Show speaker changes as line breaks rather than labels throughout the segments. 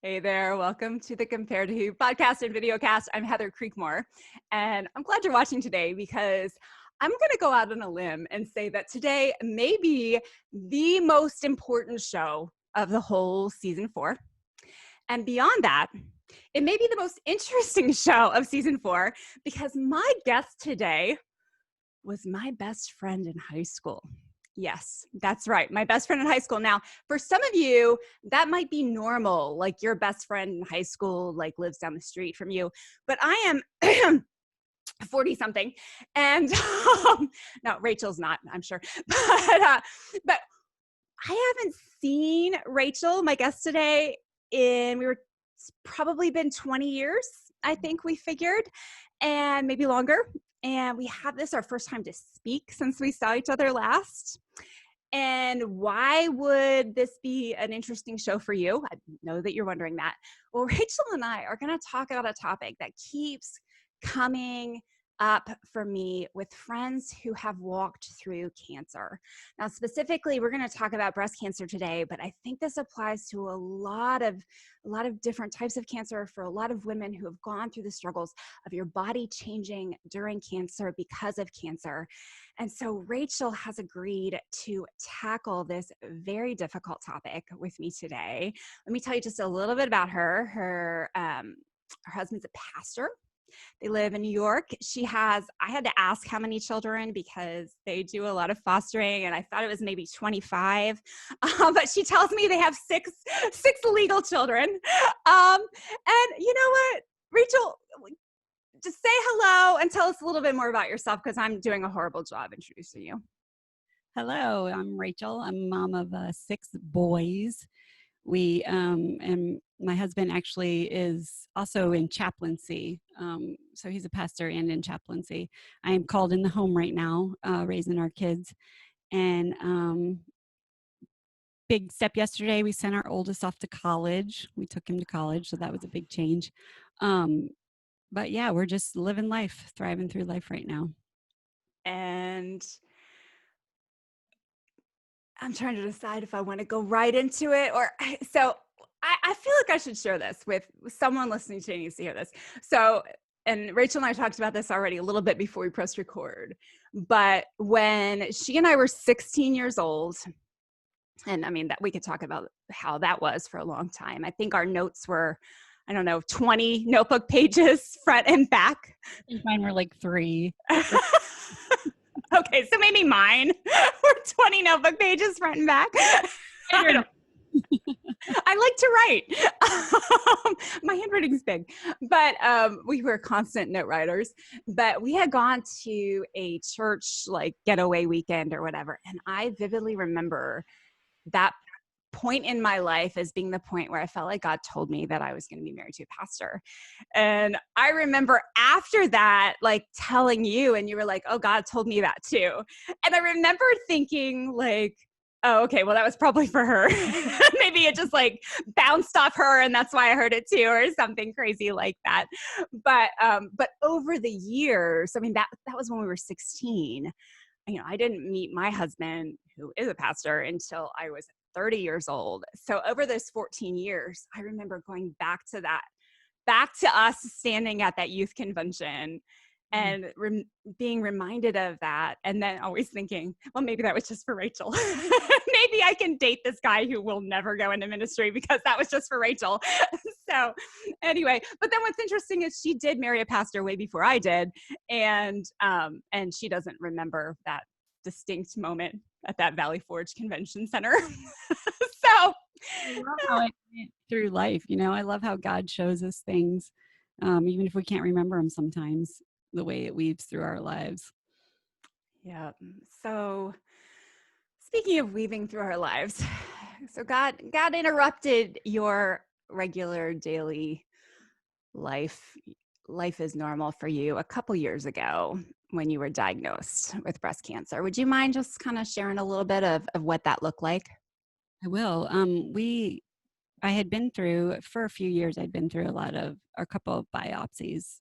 Hey there, welcome to the Compared to podcast and videocast. I'm Heather Creekmore, and I'm glad you're watching today because I'm going to go out on a limb and say that today may be the most important show of the whole season 4. And beyond that, it may be the most interesting show of season 4 because my guest today was my best friend in high school. Yes, that's right. My best friend in high school. Now, for some of you, that might be normal. Like your best friend in high school, like lives down the street from you. But I am 40 something. And no, Rachel's not, I'm sure. But I haven't seen Rachel, my guest today, it's probably been 20 years, I think we figured, and maybe longer. And we have this our first time to speak since we saw each other last. And why would this be an interesting show for you? I know that you're wondering that. Well, Rachel and I are going to talk about a topic that keeps coming up for me with friends who have walked through cancer. Now, specifically, we're going to talk about breast cancer today, but I think this applies to a lot of different types of cancer for a lot of women who have gone through the struggles of your body changing during cancer because of cancer. And so Rachel has agreed to tackle this very difficult topic with me today. Let me tell you just a little bit about her. Her husband's a pastor. They live in New York. I had to ask how many children because they do a lot of fostering, and I thought it was maybe 25. But she tells me they have six legal children. And you know what, Rachel, just say hello and tell us a little bit more about yourself because I'm doing a horrible job introducing you.
Hello, I'm Rachel. I'm mom of 6 boys. And my husband actually is also in chaplaincy. So he's a pastor and in chaplaincy. I am called in the home right now, raising our kids. And big step yesterday, we sent our oldest off to college. We took him to college, so that was a big change. But yeah, we're just living life, thriving through life right now.
And I'm trying to decide if I want to go right into it so I feel like I should share this with someone listening today needs to hear this. So, and Rachel and I talked about this already a little bit before we pressed record, but when she and I were 16 years old, and I mean that we could talk about how that was for a long time. I think our notes were, 20 notebook pages front and back.
I think mine were like 3.
Okay, so maybe mine were 20 notebook pages front and back. I like to write. My handwriting's big, but we were constant note writers. But we had gone to a church like getaway weekend or whatever, and I vividly remember that point in my life as being the point where I felt like God told me that I was going to be married to a pastor. And I remember after that, like telling you, and you were like, oh, God told me that too. And I remember thinking like, oh, okay, well, that was probably for her. Maybe it just like bounced off her and that's why I heard it too, or something crazy like that. But over the years, I mean, that was when we were 16. I didn't meet my husband, who is a pastor, until I was 30 years old. So over those 14 years, I remember going back to us standing at that youth convention and being reminded of that. And then always thinking, well, maybe that was just for Rachel. Maybe I can date this guy who will never go into ministry because that was just for Rachel. So anyway, but then what's interesting is she did marry a pastor way before I did. And she doesn't remember that distinct moment at that Valley Forge Convention Center. So
I love how it went through life. I love how God shows us things, even if we can't remember them sometimes, the way it weaves through our lives.
Yeah. So speaking of weaving through our lives, so God interrupted your regular daily life as normal for you a couple years ago when you were diagnosed with breast cancer. Would you mind just kind of sharing a little bit of what that looked like?
I will. I had been through, for a few years, I'd been through a couple of biopsies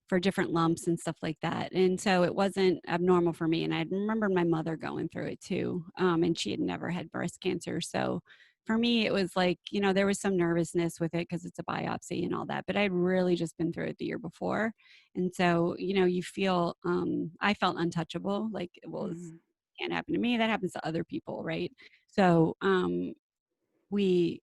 for different lumps and stuff like that. And so it wasn't abnormal for me. And I remember my mother going through it too. And she had never had breast cancer. So for me, it was like, there was some nervousness with it because it's a biopsy and all that, but I'd really just been through it the year before. And so, you feel, I felt untouchable. Like, well, it
Mhm.
can't happen to me. That happens to other people. Right. So, we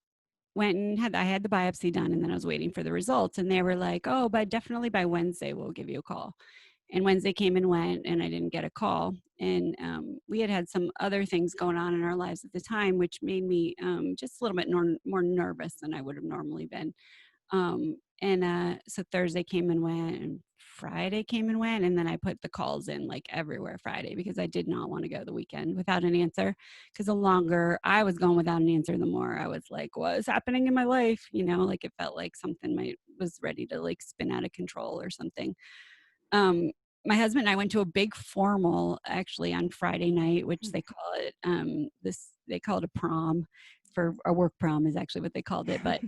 I had the biopsy done, and then I was waiting for the results, and they were like, oh, but definitely by Wednesday, we'll give you a call. And Wednesday came and went, and I didn't get a call. And we had some other things going on in our lives at the time, which made me just a little bit more nervous than I would have normally been. So Thursday came and went, and Friday came and went, and then I put the calls in like everywhere Friday because I did not want to go the weekend without an answer. Because the longer I was going without an answer, the more I was like, "What is happening in my life?" Like it felt like something was ready to like spin out of control or something. um, my husband and I went to a big formal actually on Friday night, which they call it they call it a prom. For a work prom is actually what they called it, but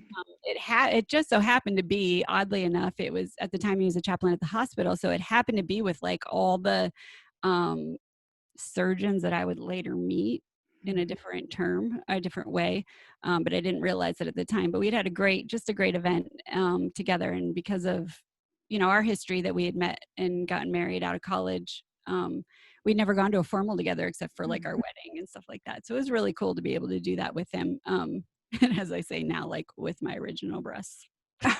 it just so happened to be, oddly enough, it was at the time he was a chaplain at the hospital, so it happened to be with like all the um, surgeons that I would later meet in a different way. But I didn't realize it at the time. But we'd had just a great event together. And because of, our history that we had met and gotten married out of college, we'd never gone to a formal together except for like our wedding and stuff like that. So it was really cool to be able to do that with him. And as I say now, like with my original breasts. It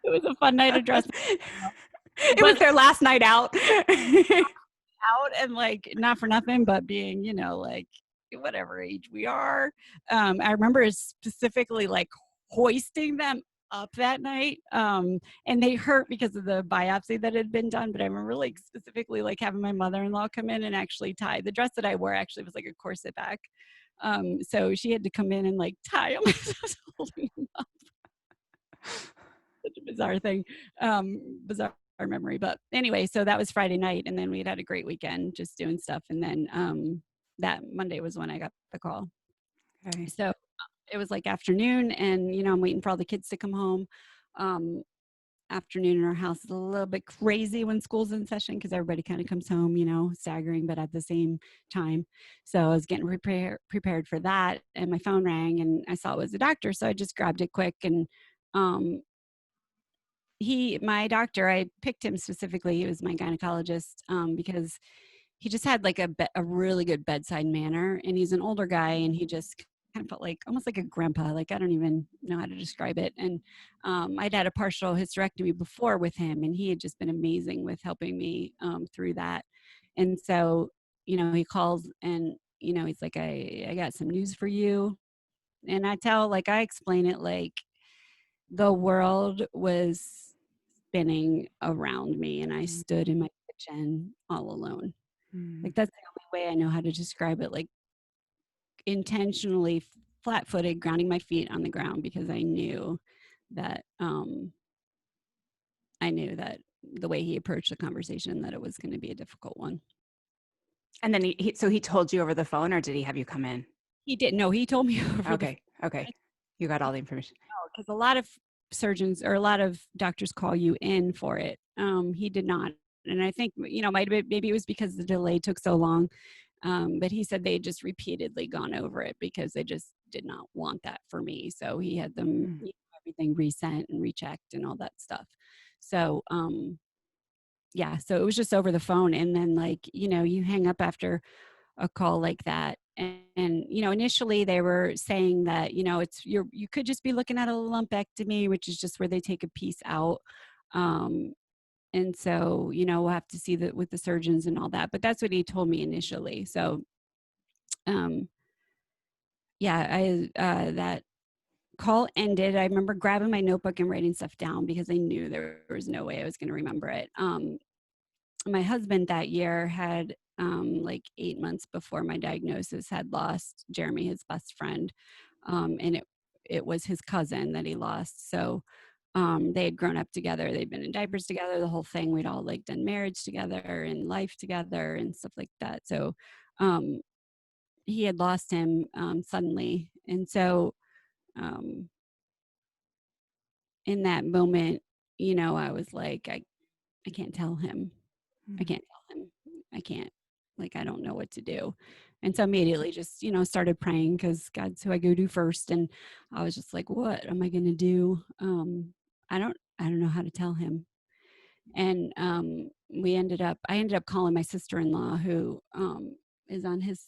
was a fun night of dressing,
It was
but
their last night out.
out and like not for nothing, but being, like whatever age we are. I remember specifically like hoisting them up that night. And they hurt because of the biopsy that had been done. But I remember like specifically like having my mother-in-law come in and actually tie the dress that I wore actually was like a corset back. So she had to come in and like tie them as I was holding them up. Such a bizarre thing. Bizarre memory. But anyway, so that was Friday night, and then we'd had a great weekend just doing stuff. And then that Monday was when I got the call.
Okay.
So it was like afternoon, and I'm waiting for all the kids to come home. Afternoon in our house is a little bit crazy when school's in session because everybody kind of comes home, staggering, but at the same time. So I was getting prepared for that, and my phone rang, and I saw it was the doctor, so I just grabbed it quick. And my doctor, I picked him specifically. He was my gynecologist because he just had like a really good bedside manner, and he's an older guy, and he just kind of felt like almost like a grandpa. Like I don't even know how to describe it. And I'd had a partial hysterectomy before with him, and he had just been amazing with helping me through that. And so, he calls and he's like, I got some news for you. And I explain it like the world was spinning around me and I stood in my kitchen all alone. Like that's the only way I know how to describe it. Like intentionally flat-footed, grounding my feet on the ground because that I knew that the way he approached the conversation that it was going to be a difficult one.
And then so he told you over the phone, or did he have you come in?
He didn't. No, he told me over the phone.
Okay. You got all the information.
Because a lot of surgeons or a lot of doctors call you in for it. He did not. And I think, maybe it was because the delay took so long. But he said they had just repeatedly gone over it because they just did not want that for me. So he had them everything resent and rechecked and all that stuff. So, yeah, so it was just over the phone. And then you hang up after a call like that. And initially they were saying that, you could just be looking at a lumpectomy, which is just where they take a piece out. And so, we'll have to see that with the surgeons and all that, but that's what he told me initially. So, yeah, that call ended. I remember grabbing my notebook and writing stuff down because I knew there was no way I was going to remember it. My husband that year had, like 8 months before my diagnosis, had lost Jeremy, his best friend. And it was his cousin that he lost. So they had grown up together. They'd been in diapers together, the whole thing. We'd all like done marriage together and life together and stuff like that. So he had lost him suddenly. And so in that moment, I was like, I can't tell him. I can't tell him. I can't, like, I don't know what to do. And so immediately just, started praying because God's who I go to first. And I was just like, what am I going to do? I don't know how to tell him. And I ended up calling my sister-in-law who is on his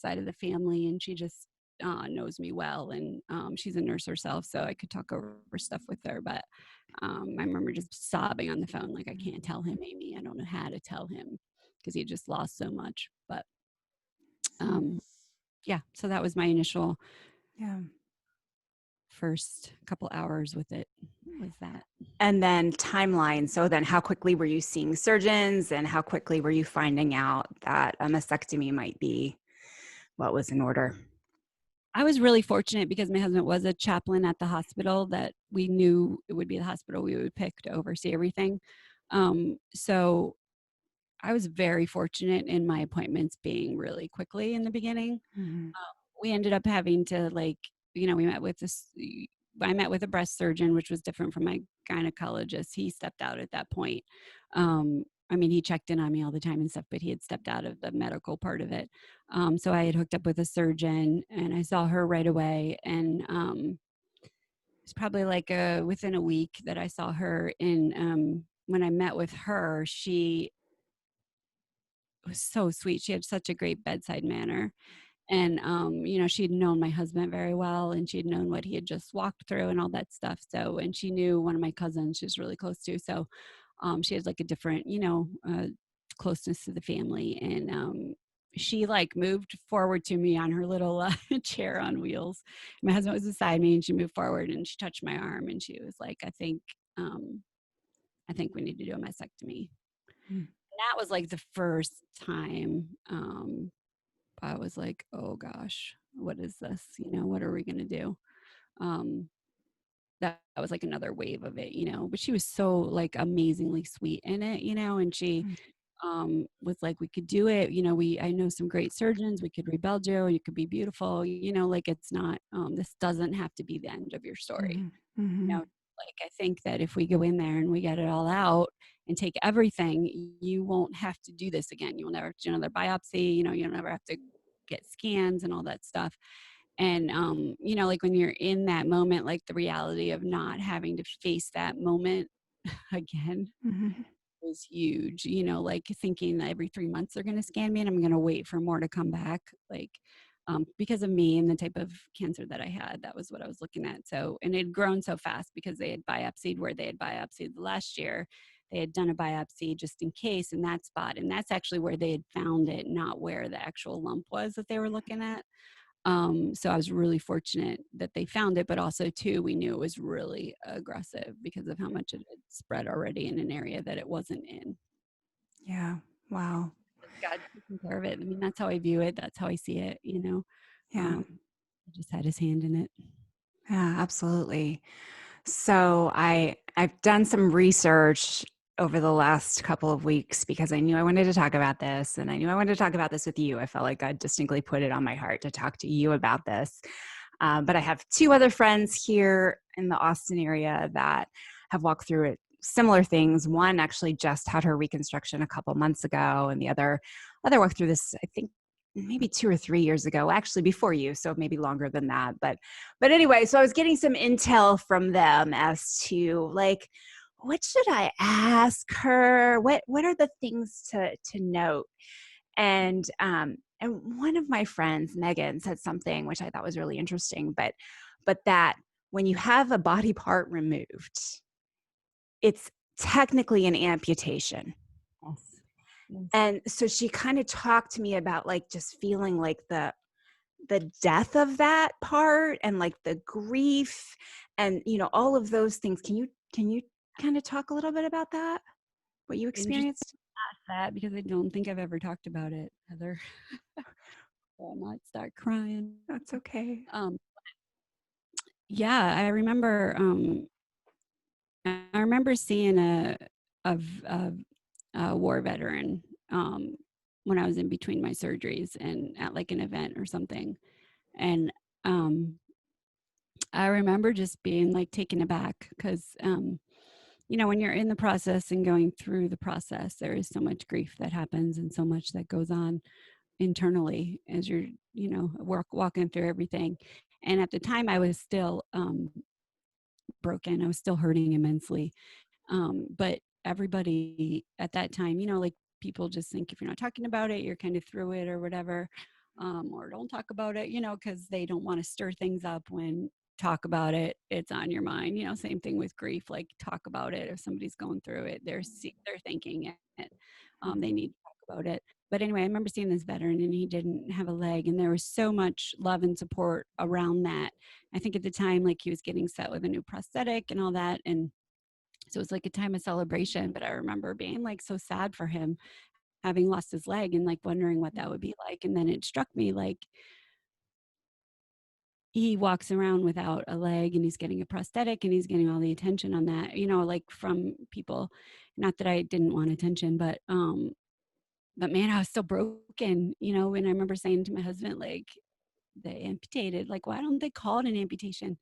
side of the family, and she just knows me well, and she's a nurse herself, so I could talk over stuff with her. But I remember just sobbing on the phone, like, I can't tell him, Amy. I don't know how to tell him because he just lost so much. But um, yeah, so that was my initial
Yeah.
first couple hours with it, was that.
And then timeline. So then how quickly were you seeing surgeons, and how quickly were you finding out that a mastectomy might be what was in order?
I was really fortunate because my husband was a chaplain at the hospital that we knew it would be the hospital we would pick to oversee everything. So I was very fortunate in my appointments being really quickly in the beginning.
Mm-hmm.
We ended up having to we met with I met with a breast surgeon, which was different from my gynecologist. He stepped out at that point. I mean, he checked in on me all the time and stuff, but he had stepped out of the medical part of it. So I had hooked up with a surgeon, and I saw her right away. And it's probably like within a week that I saw her. And when I met with her, she was so sweet. She had such a great bedside manner. And, she'd known my husband very well, and she'd known what he had just walked through and all that stuff. So, and she knew one of my cousins she was really close to. So, she had like a different, closeness to the family. And, she like moved forward to me on her little chair on wheels. My husband was beside me, and she moved forward and she touched my arm, and she was like, I think we need to do a mastectomy.
Mm-hmm.
That was like the first time, I was like, oh gosh, what is this? What are we going to do? Um, that was like another wave of it, but she was so like amazingly sweet in it, and she was like, we could do it. I know some great surgeons. We could rebuild you. You could be beautiful. Like it's not, this doesn't have to be the end of your story.
Mm-hmm. Mm-hmm.
Like I think that if we go in there and we get it all out and take everything, you won't have to do this again. You'll never have to do another biopsy. You'll never have to get scans and all that stuff. And like when you're in that moment, like the reality of not having to face that moment again
Mm-hmm.
was huge. Like thinking that every 3 months they're going to scan me and I'm going to wait for more to come back, like because of me and the type of cancer that I had. That was what I was looking at. So, and it had grown so fast because they had biopsied where they had biopsied last year. They had done a biopsy just in case in that spot, and that's actually where they had found it, not where the actual lump was that they were looking at. So I was really fortunate that they found it, but also too, we knew it was really aggressive because of how much it had spread already in an area that it wasn't in.
Yeah. Wow.
God taking care of it. I mean, that's how I view it. That's how I see it,
Yeah.
He just had his hand in it.
Yeah, absolutely. So I've done some research over the last couple of weeks because I knew I wanted to talk about this, and I knew I wanted to talk about this with you. I felt like God distinctly put it on my heart to talk to you about this. But I have two other friends here in the Austin area that have walked through it, similar things. One actually just had her reconstruction a couple months ago, and the other walked through this, I think, maybe 2 or 3 years ago, actually before you, so maybe longer than that. But anyway, so I was getting some intel from them as to like, what should I ask her? What are the things to note? And one of my friends, Megan, said something which I thought was really interesting, but that when you have a body part removed, it's technically an amputation.
Yes. Yes.
And so she kind of talked to me about like just feeling like the death of that part and like the grief and all of those things. Can you kind of talk a little bit about that? What you
Interesting
experienced?
that because I don't think I've ever talked about it, Heather. I might start crying.
That's okay.
Um, yeah, I remember seeing a war veteran when I was in between my surgeries and at like an event or something. And I remember just being like taken aback because, when you're in the process and going through the process, there is so much grief that happens and so much that goes on. internally as you're, walking through everything. And at the time I was still broken. I was still hurting immensely. But everybody at that time, like people just think if you're not talking about it, you're kind of through it or whatever, or don't talk about it, because they don't want to stir things up when talk about it, it's on your mind. Same thing with grief, like talk about it. If somebody's going through it, they're thinking it. They need to talk about it. But anyway, I remember seeing this veteran and he didn't have a leg, and there was so much love and support around that. I think at the time, like he was getting set with a new prosthetic and all that. And so it was like a time of celebration, but I remember being like so sad for him having lost his leg and like wondering what that would be like. And then it struck me like he walks around without a leg and he's getting a prosthetic and he's getting all the attention on that, like from people. Not that I didn't want attention, but man, I was so broken, and I remember saying to my husband, like, they amputated, like, why don't they call it an amputation?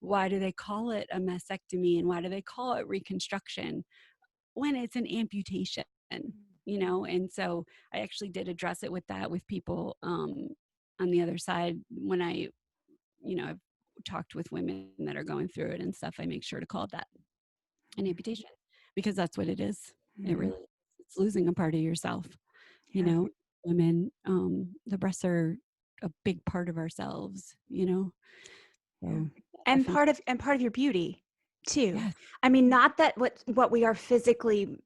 Why do they call it a mastectomy? And why do they call it reconstruction when it's an amputation? And so I actually did address it with that with people on the other side. When I've talked with women that are going through it and stuff, I make sure to call it that, an amputation, because that's what it is. It
Mhm.
really is. It's losing a part of yourself.
Yeah.
Women, the breasts are a big part of ourselves.
Yeah.
So
And
definitely,
part of your beauty too.
yes,
I mean, not that what we are physically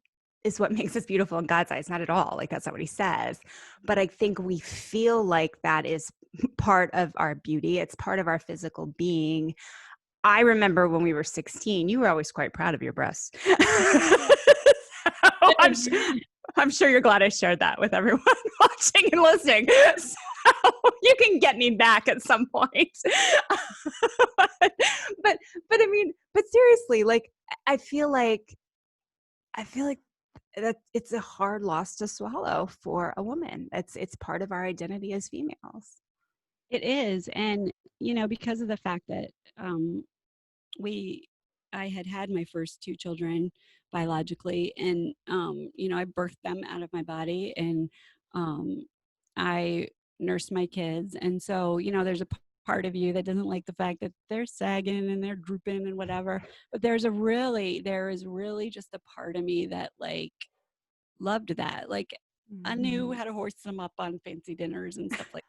is what makes us beautiful in God's eyes, not at all. Like that's not what he says. But I think we feel like that is part of our beauty. It's part of our physical being. I remember when we were 16, you were always quite proud of your breasts. So I'm sure you're glad I shared that with everyone watching and listening. So you can get me back at some point. but, but I mean, but seriously, like I feel like I feel like that it's a hard loss to swallow for a woman. It's part of our identity as females.
it is. And, because of the fact that um, we I had my first two children biologically, and I birthed them out of my body, and um I nursed my kids. And so there's a part of you that doesn't like the fact that they're sagging and they're drooping and whatever, but there is really just a part of me that like loved that. Like I knew how to hoist them up on fancy dinners and stuff like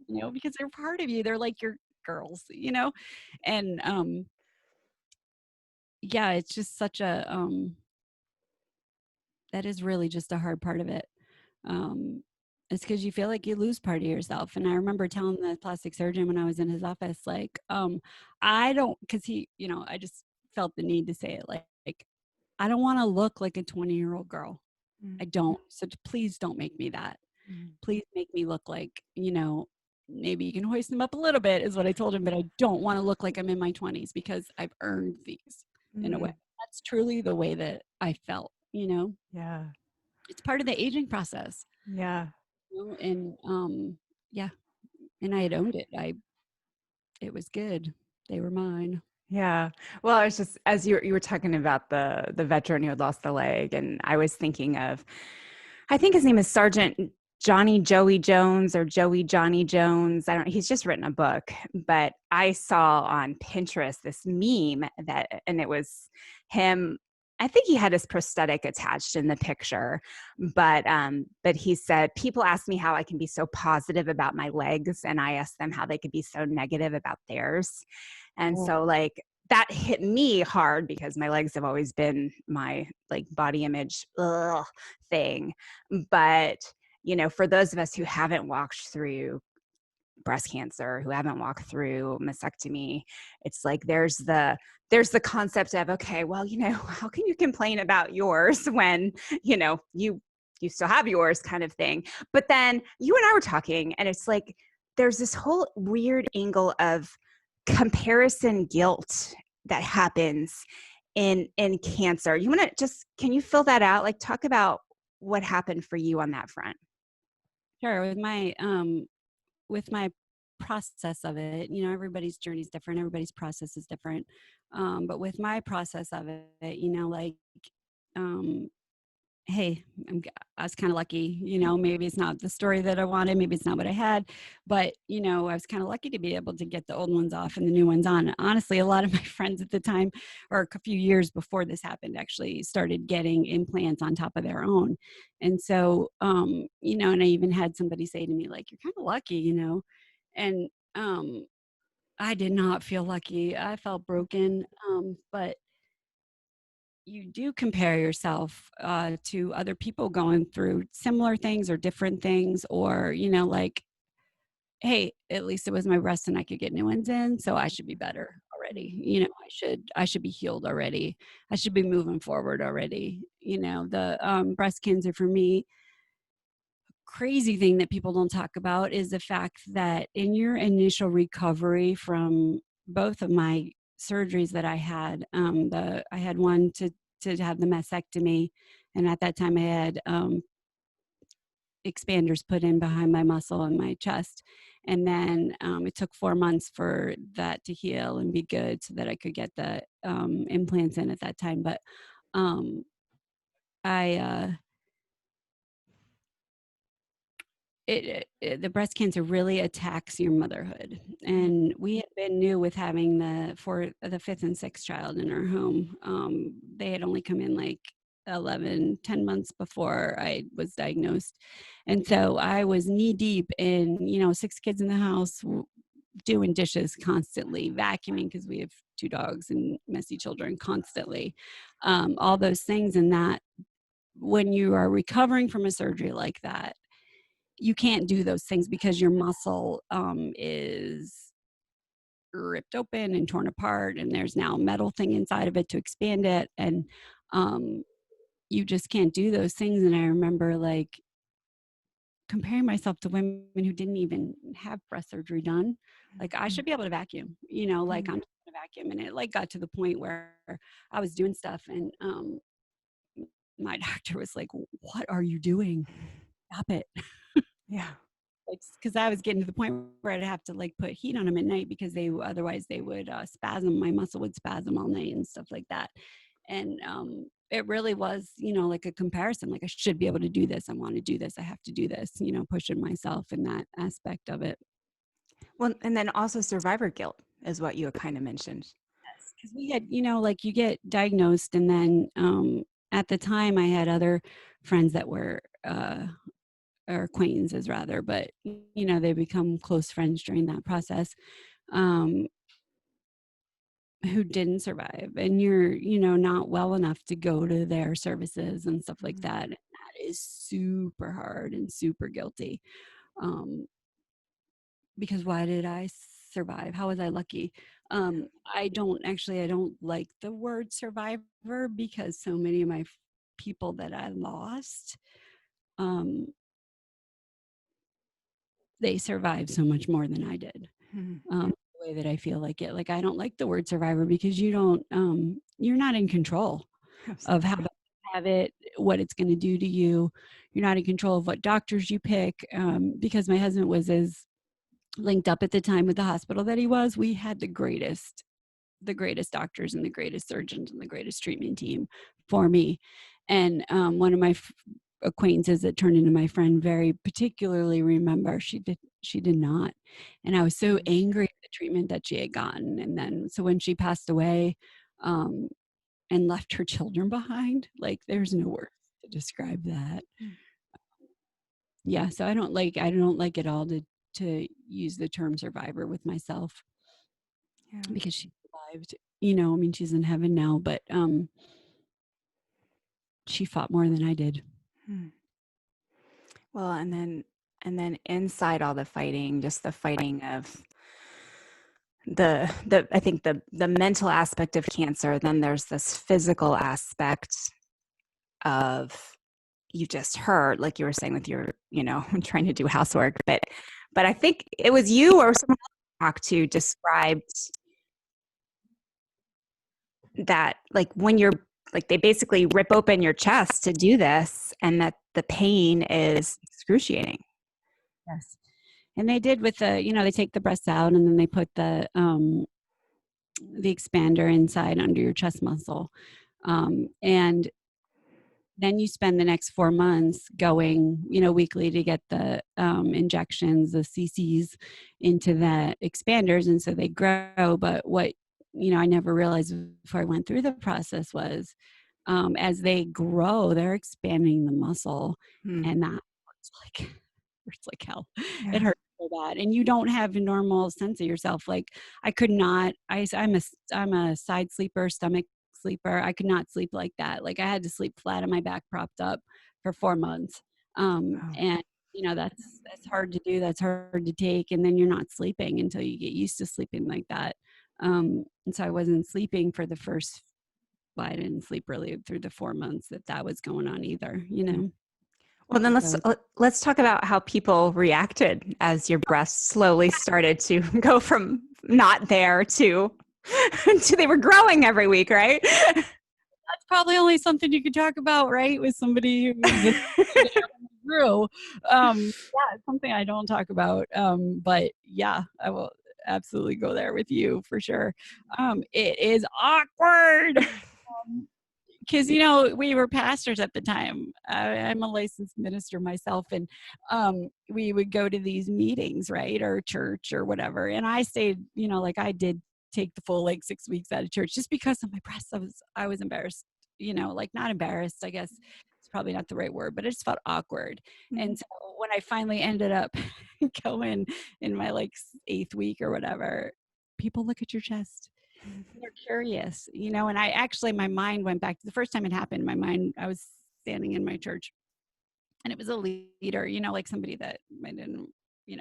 that, because they're part of you. They're like your girls, and yeah, it's just such a that is really just a hard part of it. Um it's because you feel like you lose part of yourself. And I remember telling the plastic surgeon when I was in his office, like, I don't, because he, I just felt the need to say it, like I don't want to look like a 20-year-old girl. I don't. So please don't make me that. Please make me look like, maybe you can hoist them up a little bit, is what I told him, but I don't want to look like I'm in my 20s because I've earned these in a way. That's truly the way that I felt.
Yeah.
It's part of the aging process.
Yeah.
And yeah, and I had owned it. It was good. They were mine.
Yeah. Well, I was just as you were talking about the veteran who had lost the leg, and I was thinking of, I think his name is Sergeant Johnny Joey Jones or Joey Johnny Jones. I don't. He's just written a book, but I saw on Pinterest this meme and it was him. I think he had his prosthetic attached in the picture, but he said, people ask me how I can be so positive about my legs, and I ask them how they could be so negative about theirs. And
Oh,
so like that hit me hard because my legs have always been my like body image thing. But, for those of us who haven't walked through breast cancer, who haven't walked through mastectomy, it's like there's the concept of, okay, well, how can you complain about yours when, you still have yours kind of thing. But then you and I were talking, and it's like there's this whole weird angle of comparison guilt that happens in cancer. You want to just, can you fill that out? Like talk about what happened for you on that front.
sure. With my process of it, everybody's journey is different. Everybody's process is different. But with my process of it, like, um, hey, I was kind of lucky, maybe it's not the story that I wanted. Maybe it's not what I had, but I was kind of lucky to be able to get the old ones off and the new ones on. Honestly, a lot of my friends at the time, or a few years before this happened, actually started getting implants on top of their own. And so, and I even had somebody say to me, like, you're kind of lucky, and, I did not feel lucky. I felt broken. But you do compare yourself to other people going through similar things or different things, or like, hey, at least it was my breast and I could get new ones in, so I should be better already. I should be healed already. I should be moving forward already. The breast cancer for me, crazy thing that people don't talk about is the fact that in your initial recovery from both of my surgeries that I had, I had one to have the mastectomy, and at that time I had expanders put in behind my muscle and my chest, and then it took 4 months for that to heal and be good so that I could get the implants in at that time. But um, I the breast cancer really attacks your motherhood. And we had been new with having the fifth and sixth child in our home. They had only come in like 10 months before I was diagnosed. And so I was knee deep in, 6 kids in the house, doing dishes constantly, vacuuming because we have 2 dogs and messy children constantly, all those things. And that when you are recovering from a surgery like that, you can't do those things because your muscle is ripped open and torn apart, and there's now a metal thing inside of it to expand it, and um, you just can't do those things. And I remember like comparing myself to women who didn't even have breast surgery done. Like, I should be able to vacuum, like I'm just gonna vacuum. And it like got to the point where I was doing stuff, and my doctor was like, "What are you doing? Stop it."
Yeah.
Like, because I was getting to the point where I'd have to like put heat on them at night because otherwise they would spasm. My muscle would spasm all night and stuff like that. And it really was, like a comparison. Like, I should be able to do this. I want to do this. I have to do this. Pushing myself in that aspect of it.
Well, and then also survivor guilt is what you kind of mentioned.
Yes, because we had, like you get diagnosed, and then at the time I had other friends that were or acquaintances rather, but they become close friends during that process, um, who didn't survive, and you're not well enough to go to their services and stuff like that. And that is super hard and super guilty, um, because why did I survive? How was I lucky? I don't like the word survivor, because so many of my people that I lost, um, they survived so much more than I did. The way that I feel like it. Like, I don't like the word survivor because you're not in control of how to have it, what it's going to do to you. You're not in control of what doctors you pick. Because my husband was as linked up at the time with the hospital that he was, we had the greatest doctors and the greatest surgeons and the greatest treatment team for me. And one of my acquaintances that turned into my friend very particularly remember she did not. And I was so angry at the treatment that she had gotten. And then so when she passed away, um, and left her children behind, like, there's no words to describe that. Yeah, so I don't like at all to use the term survivor with myself,
Yeah.
because she survived. I mean, she's in heaven now, but she fought more than I did.
Well, and then inside all the fighting, just the fighting of the I think the mental aspect of cancer, then there's this physical aspect of, you just heard, like you were saying with your, trying to do housework, but I think it was you or someone else I talked to described that, like, when you're, like, they basically rip open your chest to do this, and that the pain is excruciating.
Yes. And they did with they take the breasts out, and then they put the expander inside under your chest muscle. And then you spend the next 4 months going, weekly to get the injections, the cc's into the expanders. And so they grow. But what, I never realized before I went through the process was as they grow, they're expanding the muscle. And that hurts like hell.
Yeah.
It hurts so bad. And you don't have a normal sense of yourself. Like I could not, I'm a side sleeper, stomach sleeper. I could not sleep like that. Like I had to sleep flat on my back, propped up for 4 months. And that's hard to do. That's hard to take. And then you're not sleeping until you get used to sleeping like that. And so I wasn't sleeping for the first, well, I didn't sleep really through the 4 months that was going on either,
Well, then
So,
let's talk about how people reacted as your breasts slowly started to go from not there to they were growing every week, right?
that's probably only something you could talk about, right? With somebody who grew. It's something I don't talk about. But yeah, I will absolutely go there with you for sure. It is awkward. Because we were pastors at the time. I'm a licensed minister myself, and we would go to these meetings, right, or church or whatever. And I stayed, like I did take the full 6 weeks out of church just because of my breasts. I was embarrassed, like not embarrassed. I guess it's probably not the right word, but it just felt awkward.
Mm-hmm.
And so when I finally ended up going in my 8th week or whatever, people look at your chest. They're curious, and I actually, my mind went back to the first time it happened. I was standing in my church and it was a leader, like somebody that I didn't,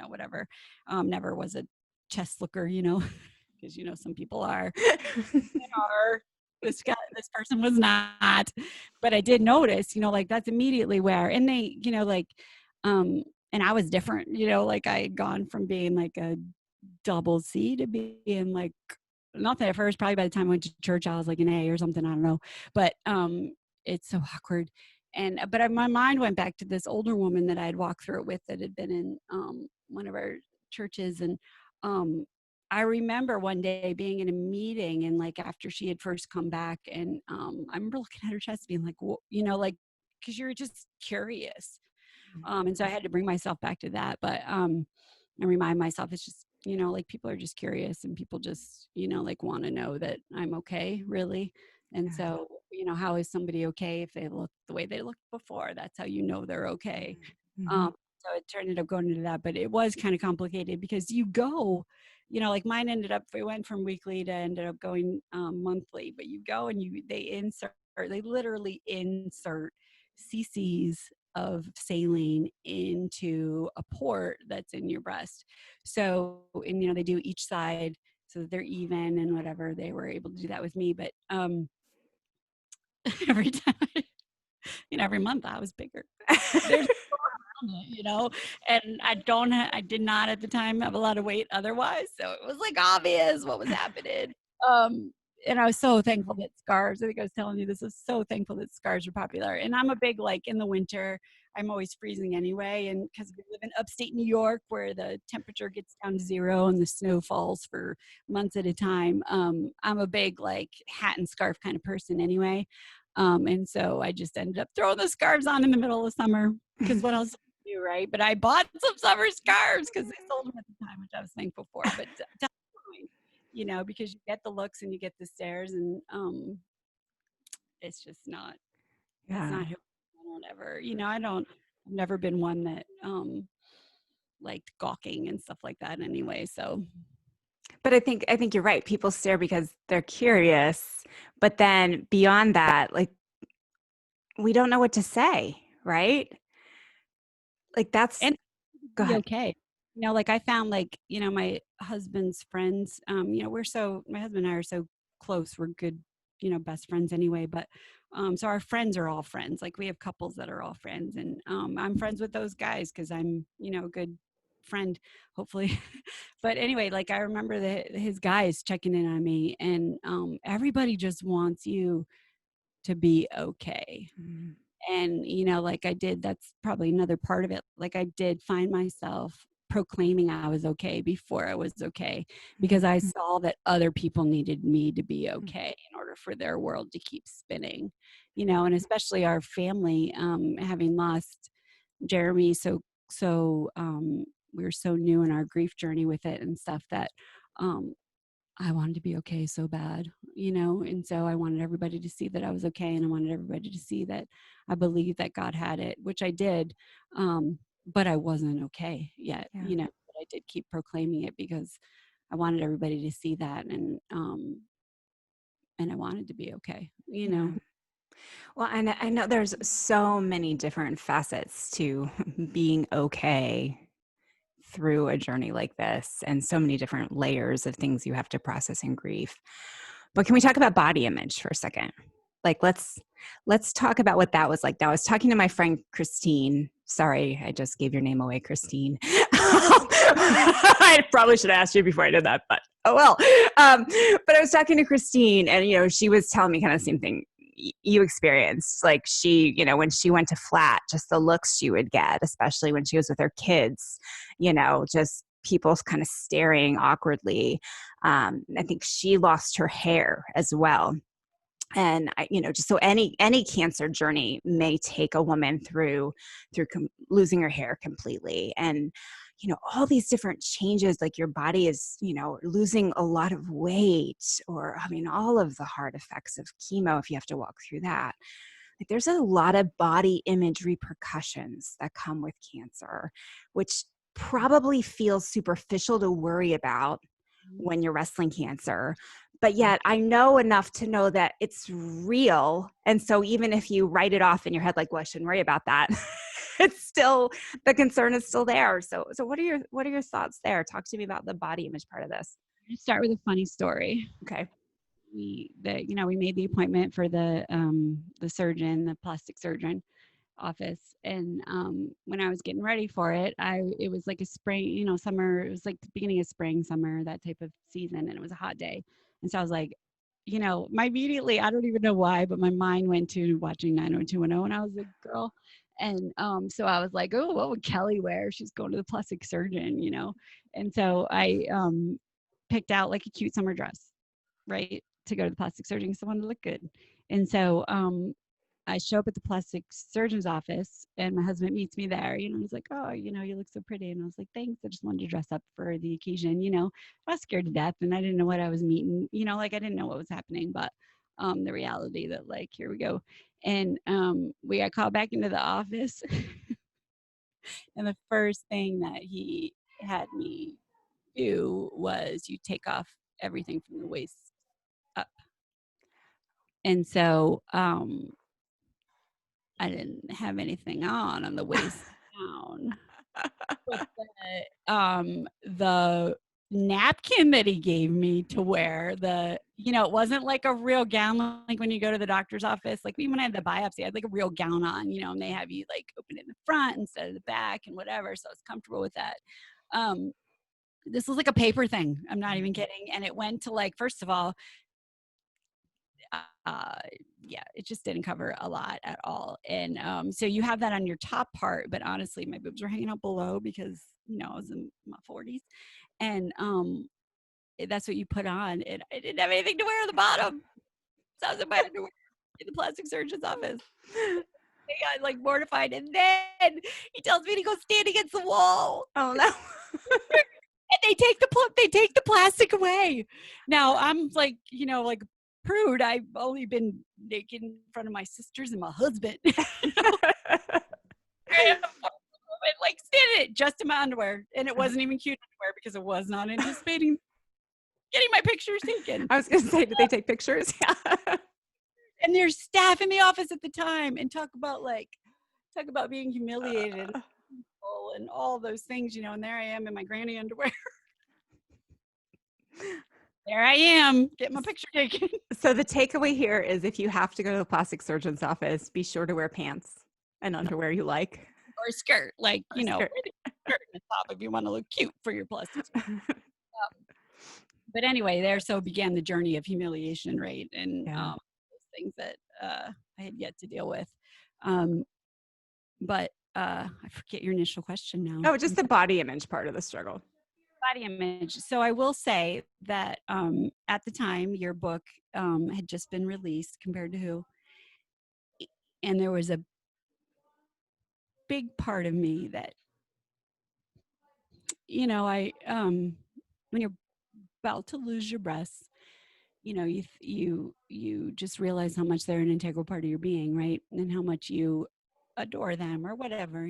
whatever, never was a chest looker, because, some people are, this person was not, but I did notice, that's immediately where, and they, and I was different, I had gone from being a double C to being not that at first, probably by the time I went to church, I was an A or something. I don't know. But it's so awkward. But my mind went back to this older woman that I had walked through it with that had been in one of our churches. And I remember one day being in a meeting and after she had first come back and I remember looking at her chest being because you're just curious. And so I had to bring myself back to that. But and remind myself it's just, people are just curious and people just, want to know that I'm okay, really. And so, how is somebody okay if they look the way they looked before? That's how you know they're okay.
Mm-hmm.
So it ended up going into that, but it was kind of complicated because you go, mine ended up, we went from weekly to ended up going monthly, but you go and they literally insert cc's of saline into a port that's in your breast. So, and they do each side so that they're even and whatever. They were able to do that with me, but every time, every month I was bigger. There's and I did not at the time have a lot of weight otherwise. So it was obvious what was happening. And I was so thankful that scarves, I think I was telling you this, I was so thankful that scarves are popular. And I'm a big, in the winter, I'm always freezing anyway. And because we live in upstate New York where the temperature gets down to 0 and the snow falls for months at a time, I'm a big hat and scarf kind of person anyway. And so I just ended up throwing the scarves on in the middle of summer because what else do, right? But I bought some summer scarves because they sold them at the time, which I was thankful for. But definitely, because you get the looks and you get the stares, and it's just not. Yeah. It's not who I don't ever. I've never been one that liked gawking and stuff like that anyway. So.
But I think you're right. People stare because they're curious, but then beyond that, we don't know what to say, right? That's
and
go ahead.
Okay. I found my husband's friends, my husband and I are so close. We're good, best friends anyway. But so our friends are all friends. We have couples that are all friends, and I'm friends with those guys because I'm, a good friend, hopefully. But anyway, I remember his guys checking in on me, and everybody just wants you to be okay.
Mm-hmm.
And, I did, that's probably another part of it. I did find myself proclaiming I was okay before I was okay, because I saw that other people needed me to be okay in order for their world to keep spinning, and especially our family, having lost Jeremy we were so new in our grief journey with it and stuff that um, I wanted to be okay so bad, and so I wanted everybody to see that I was okay, and I wanted everybody to see that I believed that God had it, which I did, but I wasn't okay yet, but I did keep proclaiming it because I wanted everybody to see that, and I wanted to be okay,
Well, and I know there's so many different facets to being okay through a journey like this, and so many different layers of things you have to process in grief. But can we talk about body image for a second? Like, let's talk about what that was like. Now, I was talking to my friend Christine. Sorry, I just gave your name away, Christine. I probably should have asked you before I did that, but oh well. But I was talking to Christine, and she was telling me kind of the same thing you experienced. Like, she, when she went to flat, just the looks she would get, especially when she was with her kids, just people kind of staring awkwardly. I think she lost her hair as well. And just so any cancer journey may take a woman through losing her hair completely, and all these different changes, like your body is losing a lot of weight, or all of the hard effects of chemo if you have to walk through that. Like, there's a lot of body image repercussions that come with cancer, which probably feels superficial to worry about when you're wrestling cancer. But yet I know enough to know that it's real. And so even if you write it off in your head, like, well, I shouldn't worry about that, it's still, the concern is still there. So what are your thoughts there? Talk to me about the body image part of this.
I'll start with a funny story.
Okay.
We made the appointment for the surgeon, the plastic surgeon office, and when I was getting ready for it, it was like a spring, summer. It was like the beginning of spring, summer, that type of season, and it was a hot day, and so I was like, immediately, I don't even know why, but my mind went to watching 90210 when I was a girl, and so I was like, oh, what would Kelly wear? She's going to the plastic surgeon, and so I picked out like a cute summer dress, right, to go to the plastic surgeon because I wanted to look good. And so I show up at the plastic surgeon's office, and my husband meets me there. He's like, oh, you look so pretty. And I was like, thanks. I just wanted to dress up for the occasion. I was scared to death, and I didn't know what I was meeting, like I didn't know what was happening, but the reality that, like, here we go. And we got called back into the office. And the first thing that he had me do was, you take off everything from the waist up. And so I didn't have anything on the waist down. But the napkin that he gave me to wear, it wasn't like a real gown, like when you go to the doctor's office. Like, even when I had the biopsy, I had like a real gown on, and they have you like open it in the front instead of the back and whatever. So I was comfortable with that. This was like a paper thing. I'm not even kidding. And it went to, like, first of all, it just didn't cover a lot at all. And so you have that on your top part, but honestly, my boobs were hanging out below because, I was in my 40s. And that's what you put on. And I didn't have anything to wear on the bottom. So I was in my underwear in the plastic surgeon's office. I got like mortified. And then he tells me to go stand against the wall.
Oh no.
And they take the plastic away. Now I'm like, like prude. I've only been naked in front of my sisters and my husband. Like standing it just in my underwear, and it wasn't even cute underwear because it was not anticipating getting my pictures taken.
I was going to say, did they take pictures? Yeah.
And there's staff in the office at the time, and talk about being humiliated and all those things, and there I am in my granny underwear. There I am, getting my picture taken.
So the takeaway here is, if you have to go to the plastic surgeon's office, be sure to wear pants and underwear you like.
Or a skirt, like, skirt in the top if you want to look cute for your plastic surgeon. But anyway, so began the journey of humiliation, right? And those things that I had yet to deal with. But I forget your initial question now.
Oh, just the body image part of the struggle.
body image. So I will say that at the time your book had just been released, Compared to Who, and there was a big part of me that, I when you're about to lose your breasts, you just realize how much they're an integral part of your being, right? And how much you adore them or whatever,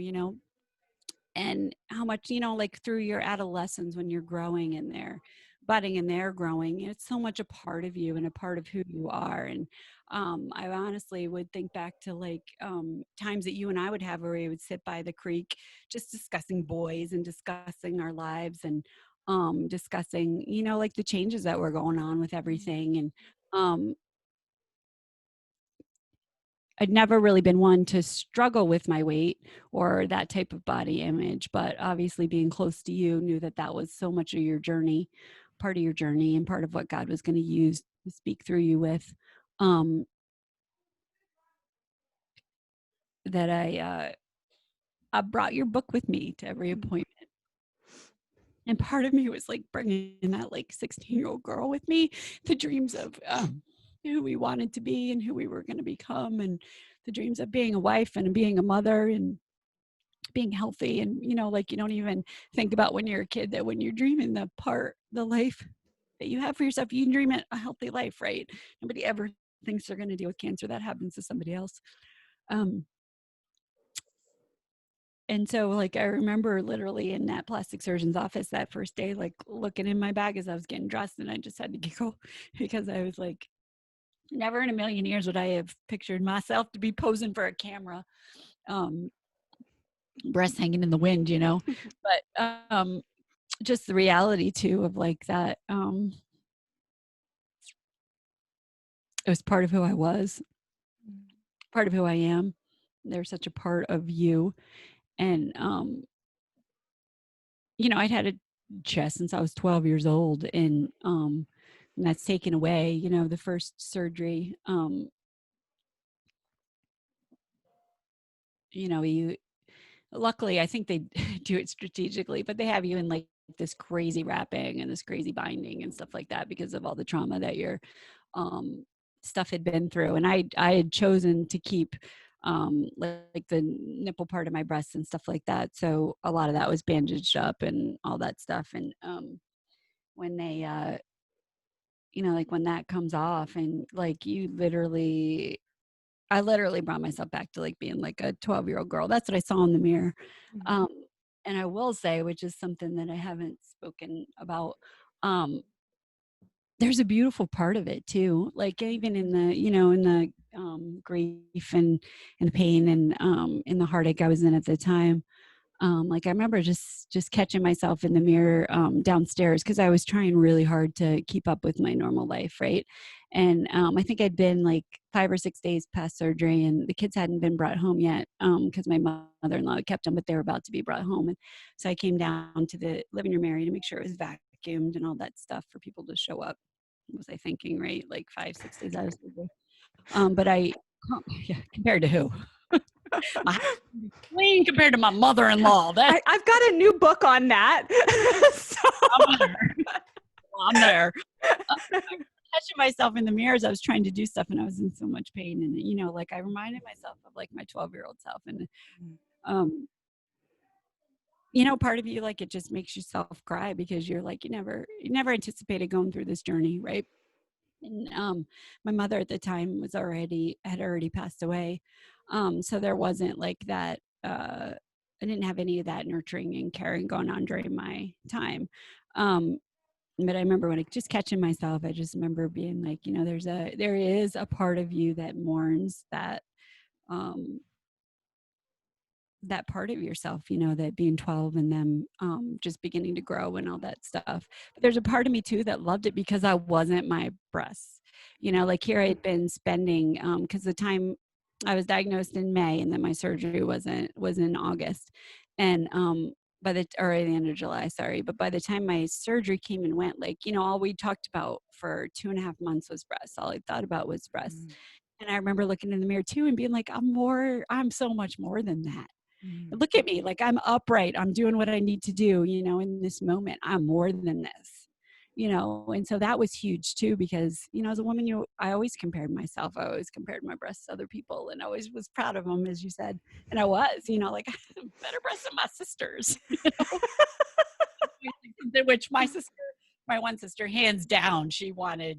and how much, like through your adolescence when you're growing and they're budding and they're growing, it's so much a part of you and a part of who you are. And I honestly would think back to like times that you and I would have where we would sit by the creek just discussing boys and discussing our lives and discussing, like the changes that were going on with everything. And um, I'd never really been one to struggle with my weight or that type of body image, but obviously being close to you, knew that that was so much of your journey, part of your journey, and part of what God was going to use to speak through you with. Um, that I brought your book with me to every appointment. And part of me was like bringing that like 16-year-old girl with me, the dreams of who we wanted to be and who we were going to become, and the dreams of being a wife and being a mother and being healthy. And like you don't even think about when you're a kid that when you're dreaming the life that you have for yourself, you can dream it a healthy life, right? Nobody ever thinks they're going to deal with cancer. That happens to somebody else. And so like I remember literally in that plastic surgeon's office that first day, like looking in my bag as I was getting dressed, and I just had to giggle because I was like, never in a million years would I have pictured myself to be posing for a camera, breasts hanging in the wind, but just the reality too of like that it was part of who I was, part of who I am. They're such a part of you. And I'd had a chest since I was 12 years old, and that's taken away, the first surgery. You luckily I think they do it strategically, but they have you in like this crazy wrapping and this crazy binding and stuff like that because of all the trauma that your stuff had been through. And I had chosen to keep like the nipple part of my breasts and stuff like that, so a lot of that was bandaged up and all that stuff. And when they like when that comes off, and like I literally brought myself back to like being like a 12-year-old girl. That's what I saw in the mirror. um and I will say, which is something that I haven't spoken about, um there's a beautiful part of it too, like even in the in the grief and the pain and in the heartache I was in at the time. Like I remember just catching myself in the mirror downstairs because I was trying really hard to keep up with my normal life, right? And I think I'd been like 5 or 6 days past surgery, and the kids hadn't been brought home yet because my mother-in-law kept them, but they were about to be brought home. And so I came down to the living room area to make sure it was vacuumed and all that stuff for people to show up. What was I thinking, right? Like 5, 6 days out of surgery. But yeah, compared to who? My house is clean compared to my mother-in-law.
I've got a new book on that. So.
I'm there. Catching myself in the mirror as I was trying to do stuff, and I was in so much pain. And like I reminded myself of like my 12-year-old self, and part of you, like it just makes yourself cry because you're like you never anticipated going through this journey, right? And my mother at the time had already passed away, so there wasn't like that. I didn't have any of that nurturing and caring going on during my time. But I remember when I just catching myself, I just remember being like, there is a part of you that mourns um, that part of yourself, that being 12 and them just beginning to grow and all that stuff. But there's a part of me too that loved it because I wasn't my breasts. Like here I had been spending, because the time I was diagnosed in May and then my surgery was in August. And or at the end of July, sorry. But by the time my surgery came and went, like, all we talked about for 2.5 months was breasts. All I thought about was breasts. And I remember looking in the mirror too and being like, I'm so much more than that.
Mm.
Look at me, like I'm upright. I'm doing what I need to do, in this moment. I'm more than this, and so that was huge too, because, as a woman, I always compared myself. I always compared my breasts to other people and I always was proud of them, as you said. And I was, like better breasts than my sisters, which my one sister, hands down, she's, no,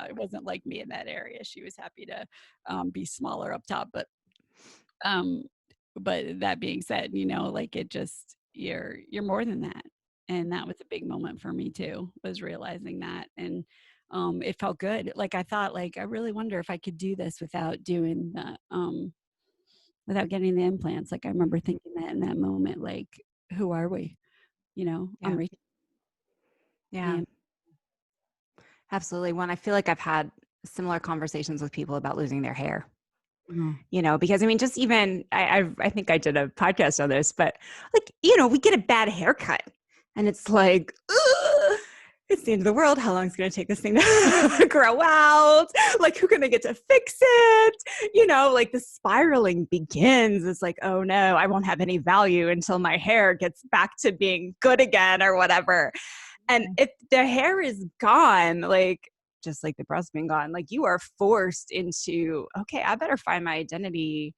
it wasn't like me in that area. She was happy to be smaller up top, um, but that being said, like it just you're more than that. And that was a big moment for me too, was realizing that. And it felt good. Like I thought, like, I really wonder if I could do this without doing the without getting the implants. Like I remember thinking that in that moment, like, who are we? I'm
Yeah.
Rachel.
Yeah,
And
absolutely. When I feel like I've had similar conversations with people about losing their hair.
oh,
Because I mean, just even I think I did a podcast on this, but like, we get a bad haircut and it's like, ugh, it's the end of the world. How long is it going to take this thing to grow out? Like, who's going to get to fix it? Like the spiraling begins. It's like, oh no, I won't have any value until my hair gets back to being good again or whatever. And if the hair is gone, like, just like the breast being gone, like you are forced into, okay, I better find my identity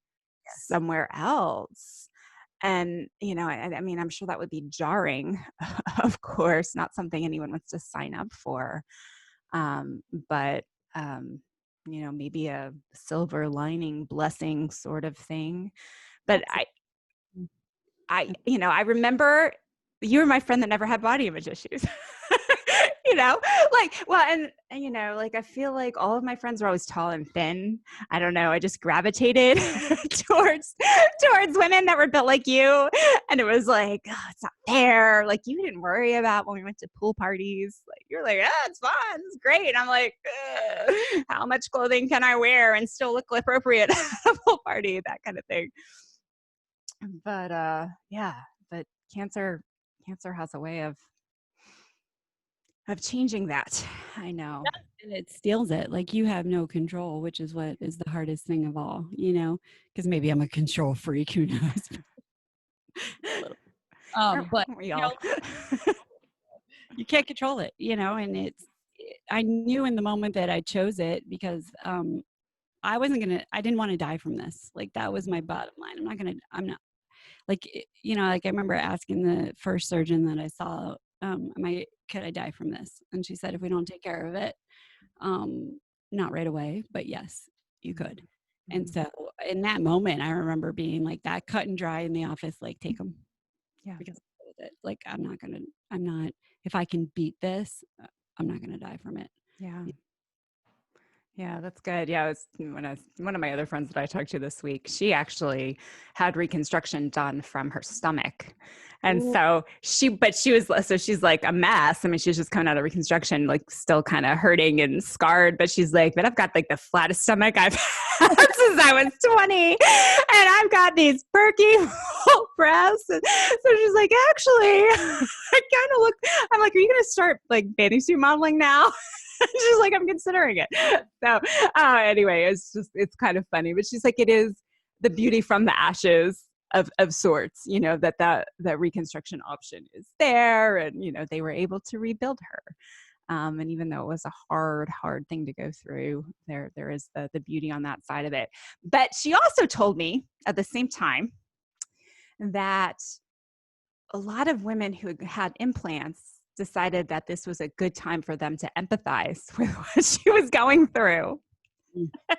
somewhere else. And, I mean, I'm sure that would be jarring, of course, not something anyone wants to sign up for. But, maybe a silver lining blessing sort of thing. But
absolutely.
I remember you were my friend that never had body image issues. Like, well, and like, I feel like all of my friends were always tall and thin. I don't know. I just gravitated towards women that were built like you. And it was like, oh, it's not fair. Like, you didn't worry about when we went to pool parties. Like, you're like, it's fun. It's great. I'm like, how much clothing can I wear and still look appropriate at a pool party? That kind of thing. But yeah, but cancer has a way of changing that. I know.
And it steals it. Like you have no control, which is what is the hardest thing of all, because maybe I'm a control freak, who knows? But
We all.
you can't control it, and I knew in the moment that I chose it because I didn't want to die from this. Like that was my bottom line. I'm not like, like I remember asking the first surgeon that I saw, could I die from this? And she said, if we don't take care of it, not right away, but yes, you could. And so in that moment, I remember being like that, cut and dry in the office, like take them.
Yeah.
Because like, if I can beat this, I'm not going to die from it.
Yeah. Yeah, that's good. Yeah, it was one of my other friends that I talked to this week. She actually had reconstruction done from her stomach. And
Ooh.
so she's like a mess. I mean, she's just coming out of reconstruction, like still kind of hurting and scarred, but she's like, but I've got like the flattest stomach I've had since I was 20. And I've got these perky breasts. And so she's like, actually, I kind of look, I'm like, are you going to start like bathing suit modeling now? She's like, I'm considering it. So anyway, it's kind of funny, but she's like, it is the beauty from the ashes of sorts, that reconstruction option is there. And, they were able to rebuild her. And even though it was a hard thing to go through, there is the beauty on that side of it. But she also told me at the same time that a lot of women who had implants decided that this was a good time for them to empathize with what she was going through.
Mm.
and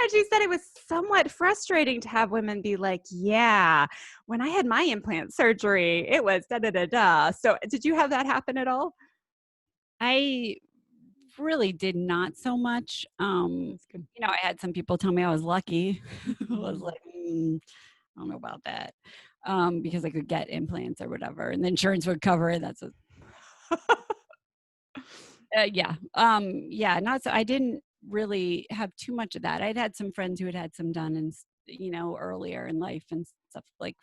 she said it was somewhat frustrating to have women be like, yeah, when I had my implant surgery, it was da-da-da-da. So did you have that happen at all?
I really did not so much.
That's good.
I had some people tell me I was lucky. I was like, I don't know about that. Because I could get implants or whatever, and the insurance would cover it. That's yeah. Not so. I didn't really have too much of that. I'd had some friends who had some done, and earlier in life and stuff. Like,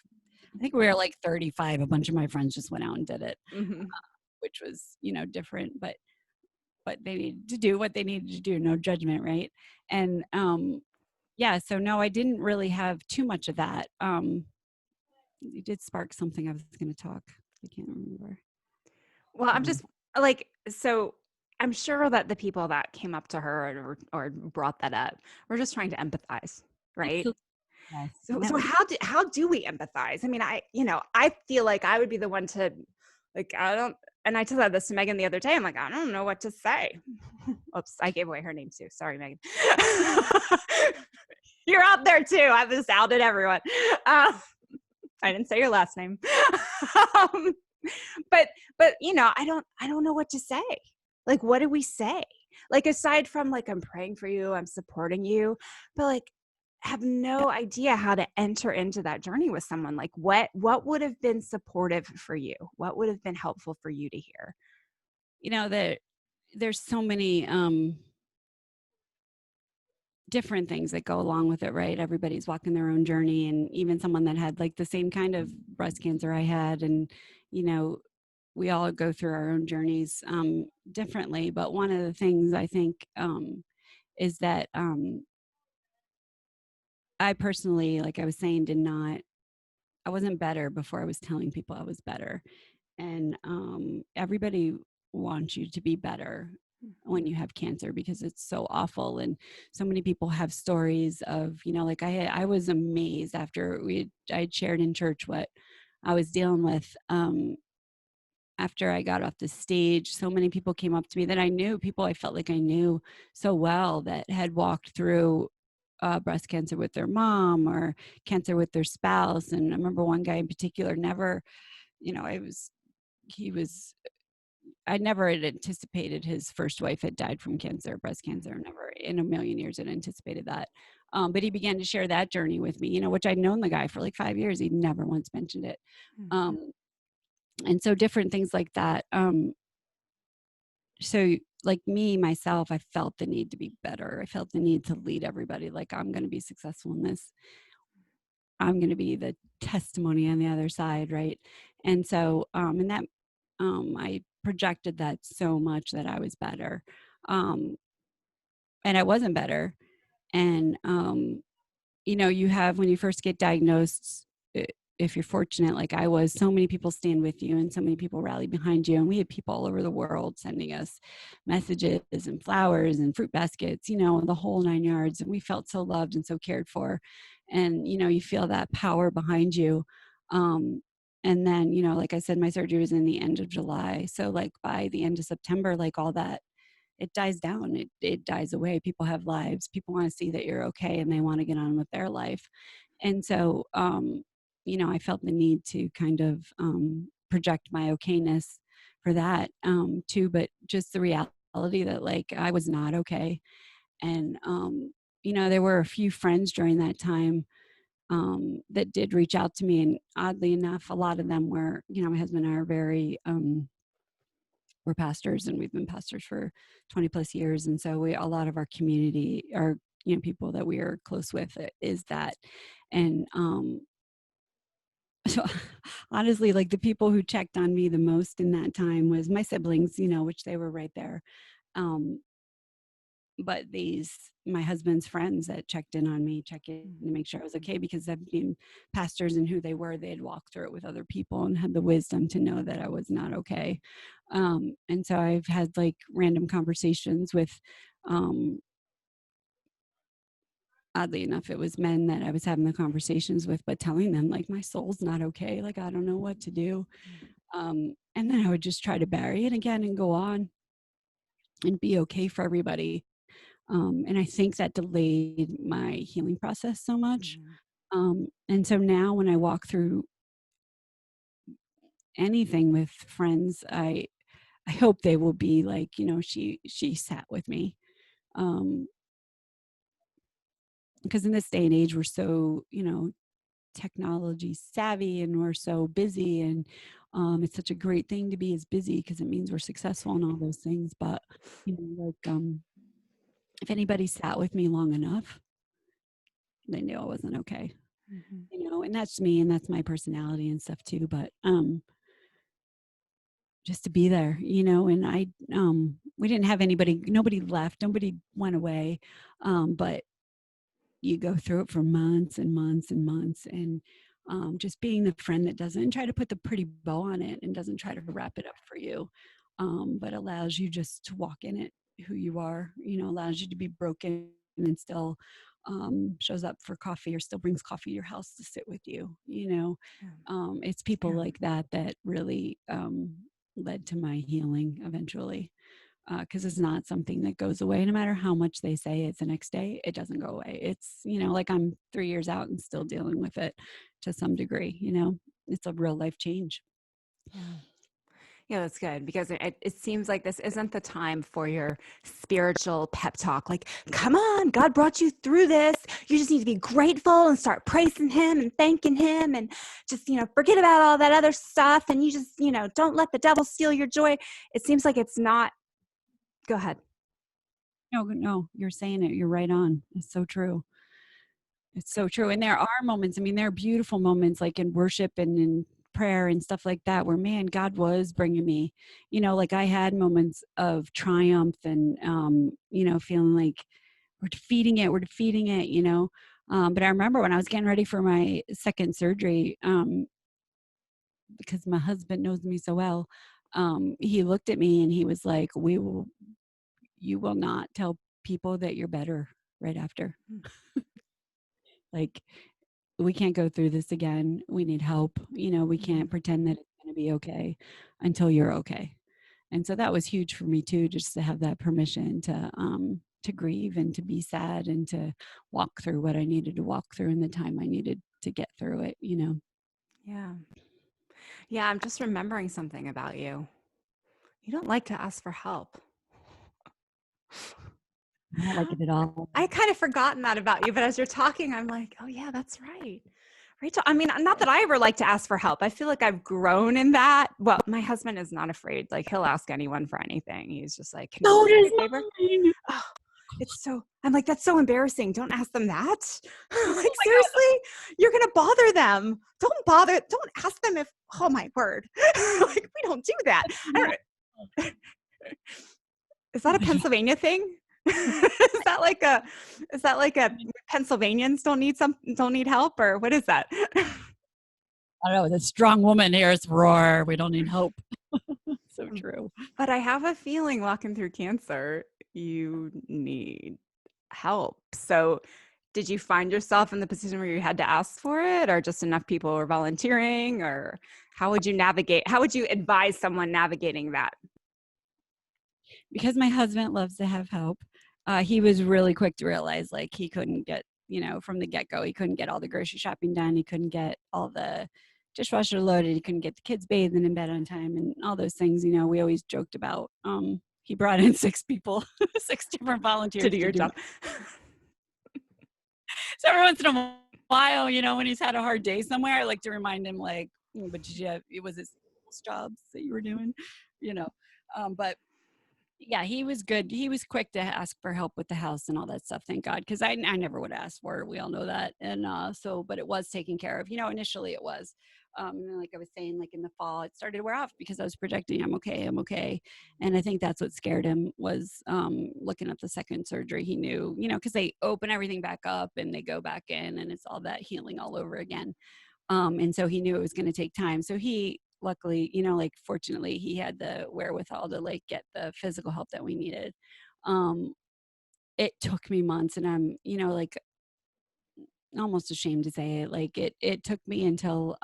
I think we were like 35. A bunch of my friends just went out and did it, which was different. But they needed to do what they needed to do. No judgment, right? And yeah, so no, I didn't really have too much of that. You did spark something I was going to talk. I can't remember.
Well, I'm
Um,
just like, so I'm sure that the people that came up to her or brought that up were just trying to empathize, right?
Absolutely. Yes.
So,
And that
so
was,
how do we empathize? I mean, I feel like I would be the one to, like, I don't. And I said this to Megan the other day. I'm like, I don't know what to say. Oops, I gave away her name too. Sorry, Megan. You're out there too. I've just outed everyone. Um, I didn't say your last name. um, but I don't know what to say. Like, what do we say? Like, aside from like, I'm praying for you, I'm supporting you, but like, have no idea how to enter into that journey with someone. Like, what would have been supportive for you? What would have been helpful for you to hear?
that there's so many different things that go along with it, right? Everybody's walking their own journey, and even someone that had like the same kind of breast cancer I had, and you know, we all go through our own journeys differently. But one of the things I think is that I personally, like I was saying, I wasn't better before I was telling people I was better. And everybody wants you to be better when you have cancer because it's so awful. And so many people have stories of, like I was amazed after I'd shared in church what I was dealing with. After I got off the stage, so many people came up to me that I knew, people I felt like I knew so well, that had walked through breast cancer with their mom or cancer with their spouse. And I remember one guy in particular never, I was, he was, I never had anticipated his first wife had died from cancer, breast cancer. Never in a million years had anticipated that. But he began to share that journey with me, which I'd known the guy for like 5 years. He'd never once mentioned it. Um, and so different things like that. So like me, myself, I felt the need to be better. I felt the need to lead everybody. Like, I'm going to be successful in this. I'm going to be the testimony on the other side. Right. And so, and that, I projected that so much that I was better. Um, and I wasn't better. And, you have, when you first get diagnosed, if you're fortunate, like I was, so many people stand with you and so many people rally behind you. And we had people all over the world sending us messages and flowers and fruit baskets, the whole 9 yards. And we felt so loved and so cared for. And, you feel that power behind you. And then, like I said, my surgery was in the end of July. So like by the end of September, like all that, it dies down. It dies away. People have lives. People want to see that you're okay and they want to get on with their life. And so, I felt the need to kind of project my okayness for that too, but just the reality that like I was not okay. And, there were a few friends during that time that did reach out to me. And oddly enough, a lot of them were, my husband and I are very, we're pastors and we've been pastors for 20 plus years. And so a lot of our community are, people that we are close with is that. And, so honestly, like the people who checked on me the most in that time was my siblings, which they were right there. Um, but my husband's friends that checked in on me, check in to make sure I was okay, because I've been pastors and who they were, they had walked through it with other people and had the wisdom to know that I was not okay. And so I've had like random conversations with, oddly enough, it was men that I was having the conversations with, but telling them like my soul's not okay. Like, I don't know what to do. And then I would just try to bury it again and go on and be okay for everybody. And I think that delayed my healing process so much. And so now when I walk through anything with friends, I hope they will be like, she sat with me. Because in this day and age, we're so, technology savvy and we're so busy, and it's such a great thing to be as busy because it means we're successful and all those things. But, if anybody sat with me long enough, they knew I wasn't okay. And that's me and that's my personality and stuff too. But just to be there, and we didn't have nobody left, nobody went away. But you go through it for months and months and months. And just being the friend that doesn't try to put the pretty bow on it and doesn't try to wrap it up for you, but allows you just to walk in it who you are, allows you to be broken and still shows up for coffee or still brings coffee to your house to sit with you.
Yeah.
It's people
Yeah.
like that that really led to my healing eventually, because it's not something that goes away. No matter how much they say it's the next day, it doesn't go away. It's, like I'm 3 years out and still dealing with it to some degree. It's a real life change.
Yeah. Yeah, that's good because it seems like this isn't the time for your spiritual pep talk. Like, come on, God brought you through this. You just need to be grateful and start praising Him and thanking Him and just, forget about all that other stuff. And you just, don't let the devil steal your joy. It seems like it's not. Go ahead.
No, you're saying it. You're right on. It's so true. It's so true. And there are moments, there are beautiful moments like in worship and in prayer and stuff like that where, man, God was bringing me, like I had moments of triumph and, feeling like we're defeating it. But I remember when I was getting ready for my second surgery, because my husband knows me so well, he looked at me and he was like, you will not tell people that you're better right after. Like, we can't go through this again. We need help. We can't pretend that it's going to be okay until you're okay. And so that was huge for me too, just to have that permission to grieve and to be sad and to walk through what I needed to walk through in the time I needed to get through it.
Yeah. Yeah, I'm just remembering something about you. You don't like to ask for help.
I don't like it at all.
I kind of forgotten that about you, but as you're talking, I'm like, oh yeah, that's right. Rachel, not that I ever like to ask for help. I feel like I've grown in that. Well, my husband is not afraid. Like he'll ask anyone for anything. He's just like, can
So
you do me
does
a favor?
mine.
Oh, I'm like, that's so embarrassing. Don't ask them that.
Oh
Like,
my God.
seriously, you're going to bother them. Don't ask them if, oh my word. Like, we don't do that. I don't, is that a Pennsylvania thing? Is that like a Pennsylvanians don't need help, or what is that?
I don't know. The strong woman here is roar. We don't need hope. So true.
But I have a feeling walking through cancer, you need help. So did you find yourself in the position where you had to ask for it, or just enough people were volunteering, or how would you advise someone navigating that?
Because my husband loves to have help, he was really quick to realize like he couldn't get, from the get-go, he couldn't get all the grocery shopping done. He couldn't get all the dishwasher loaded. He couldn't get the kids bathed and in bed on time and all those things, we always joked about. He brought in 6 people, 6 different volunteers
To do your job.
So every once in a while, when he's had a hard day somewhere, I like to remind him like, but it was his jobs that you were doing, but yeah, he was good. He was quick to ask for help with the house and all that stuff. Thank God. Cause I never would ask for it. We all know that. And, but it was taken care of, initially it was, like I was saying, like in the fall, it started to wear off because I was projecting, I'm okay. And I think that's what scared him was, looking at the second surgery. He knew, cause they open everything back up and they go back in and it's all that healing all over again. And so he knew it was going to take time. So he, luckily, like fortunately, he had the wherewithal to like get the physical help that we needed. It took me months, and I'm, like almost ashamed to say it. Like it took me until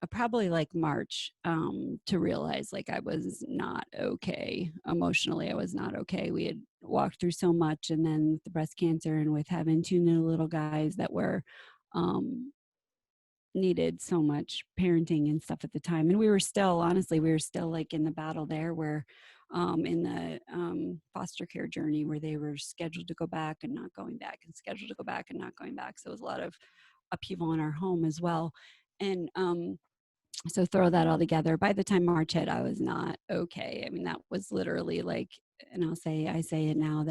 probably like March to realize like I was not okay emotionally. I was not okay. We had walked through so much, and then with the breast cancer and with having 2 new little guys that were needed so much parenting and stuff at the time. And we were still like in the battle there where in the foster care journey where they were scheduled to go back and not going back and scheduled to go back and not going back. So it was a lot of upheaval in our home as well. And so throw that all together. By the time March hit, I was not okay. That was literally like, and I say it now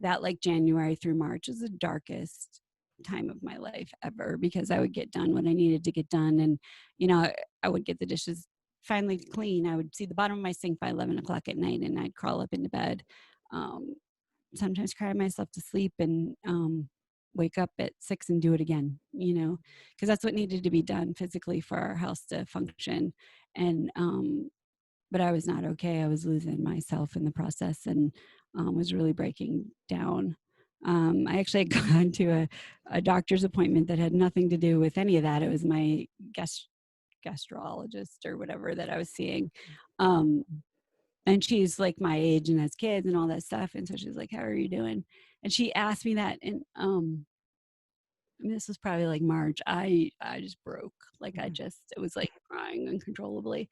that like January through March is the darkest time of my life ever, because I would get done what I needed to get done. And, I would get the dishes finally clean. I would see the bottom of my sink by 11 o'clock at night, and I'd crawl up into bed, sometimes cry myself to sleep and wake up at 6 and do it again, because that's what needed to be done physically for our house to function. And but I was not okay. I was losing myself in the process and was really breaking down. I actually had gone to a doctor's appointment that had nothing to do with any of that. It was my gastrologist or whatever that I was seeing. And she's like my age and has kids and all that stuff. And so she's like, how are you doing? And she asked me that. And this was probably like March. I just broke. Like it was like crying uncontrollably.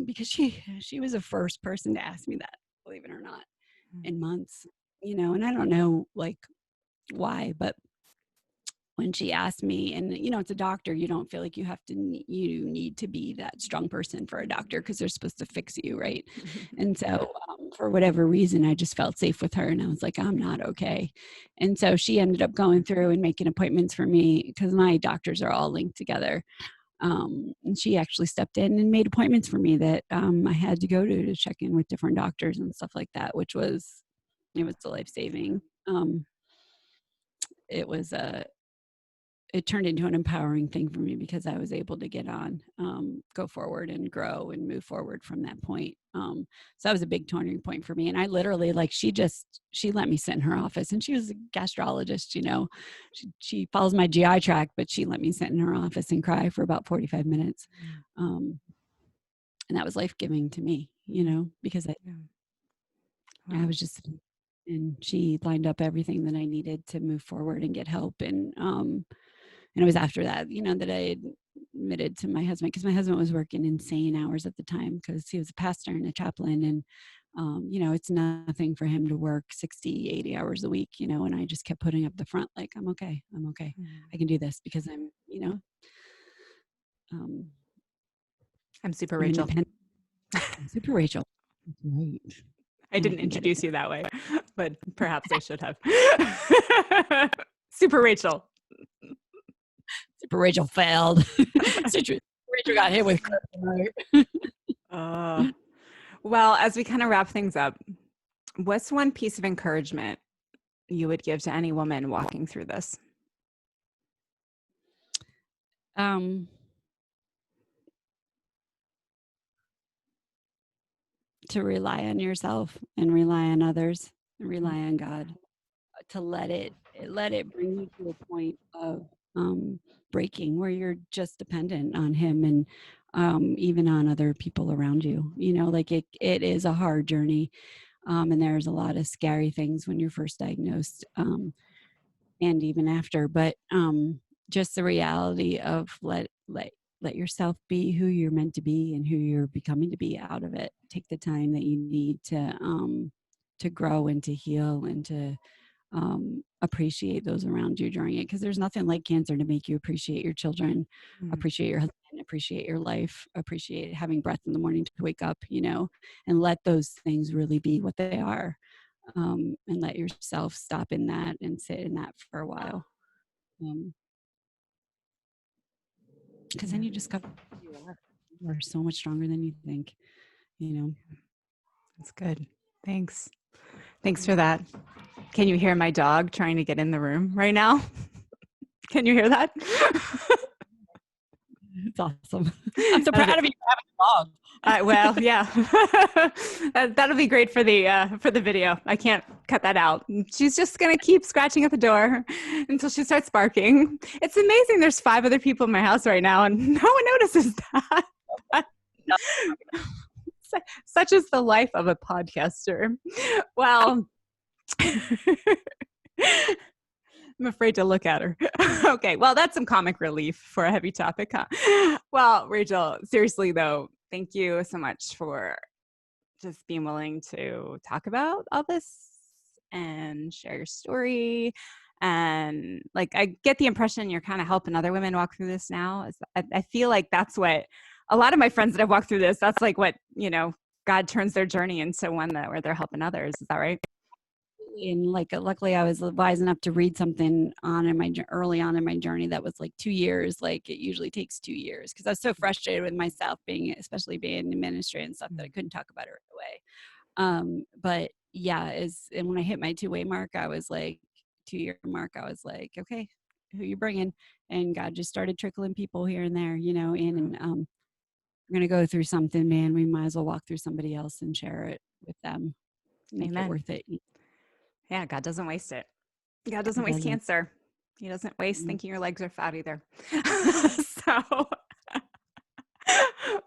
Because she was the first person to ask me that, believe it or not, in months, and I don't know like why, but when she asked me, and it's a doctor, you don't feel like you need to be that strong person for a doctor because they're supposed to fix you, right? And so for whatever reason, I just felt safe with her, and I was like, I'm not okay. And so she ended up going through and making appointments for me because my doctors are all linked together. And she actually stepped in and made appointments for me that I had to go to check in with different doctors and stuff like that, which was life-saving. It turned into an empowering thing for me because I was able to get on, go forward and grow and move forward from that point. So that was a big turning point for me. And I literally, like, she let me sit in her office, and she was a gastrologist, she follows my GI tract, but she let me sit in her office and cry for about 45 minutes. And that was life-giving to me, because I was just, and she lined up everything that I needed to move forward and get help. And it was after that, that I admitted to my husband, because my husband was working insane hours at the time because he was a pastor and a chaplain. And, it's nothing for him to work 60, 80 hours a week, and I just kept putting up the front, like, I'm okay. I can do this because I'm
Super Rachel.
I'm super Rachel. Right.
I didn't introduce you that way, but perhaps I should have. Super Rachel.
Super Rachel failed. Rachel got hit with kryptonite.
Well, as we kind of wrap things up, what's one piece of encouragement you would give to any woman walking through this?
To rely on yourself and rely on others and rely on God, to let it bring you to a point of breaking where you're just dependent on him and even on other people around you. Like it is a hard journey. And there's a lot of scary things when you're first diagnosed and even after, but just the reality of let yourself be who you're meant to be and who you're becoming to be out of it. Take the time that you need to grow and to heal and to appreciate those around you during it. Because there's nothing like cancer to make you appreciate your children, appreciate your husband, appreciate your life, appreciate having breath in the morning to wake up, and let those things really be what they are. And let yourself stop in that and sit in that for a while. Because then you discover you are so much stronger than you think,
That's good. Thanks for that. Can you hear my dog trying to get in the room right now? Can you hear that?
It's awesome. I'm so proud of you for having a dog.
Well, yeah, that'll be great for the video. I can't cut that out. She's just gonna keep scratching at the door until she starts barking. It's amazing. There's 5 other people in my house right now, and no one notices that. Such is the life of a podcaster. Well, I'm afraid to look at her. Okay, well, that's some comic relief for a heavy topic, huh? Well, Rachel, seriously though, thank you so much for just being willing to talk about all this and share your story. And like, I get the impression you're kind of helping other women walk through this now. I feel like that's what a lot of my friends that have walked through this, that's like what, God turns their journey into one where they're helping others. Is that right?
And luckily I was wise enough to read something early on in my journey that was like 2 years. Like it usually takes 2 years because I was so frustrated with myself especially being in ministry and stuff that I couldn't talk about it right away. But yeah, and when I hit my 2-way mark, I was like, 2-year mark, I was like, okay, who you bringing? And God just started trickling people here and there, in, and we're going to go through something, man. We might as well walk through somebody else and share it with them. Make it
Amen.
worth it.
Yeah, God doesn't waste it. God
He
doesn't waste
doesn't.
cancer. He doesn't waste
Mm.
thinking your legs are fat either. So,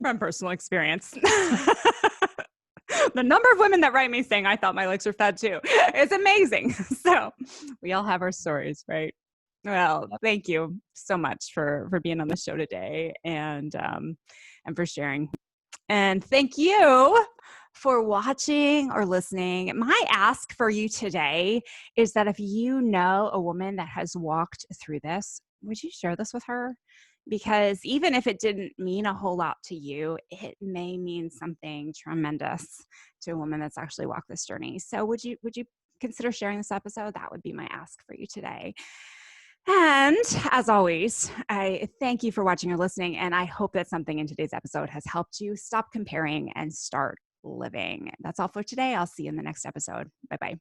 from personal experience, the number of women that write me saying I thought my legs were fat too, it's amazing. So, we all have our stories, right? Well,
Yep.
thank you so much for being on the show today and for sharing. And thank you for watching or listening. My ask for you today is that if you know a woman that has walked through this, would you share this with her? Because even if it didn't mean a whole lot to you, it may mean something tremendous to a woman that's actually walked this journey. So would you consider sharing this episode? That would be my ask for you today. And as always, I thank you for watching or listening, and I hope that something in today's episode has helped you stop comparing and start living. That's all for today. I'll see you in the next episode. Bye-bye.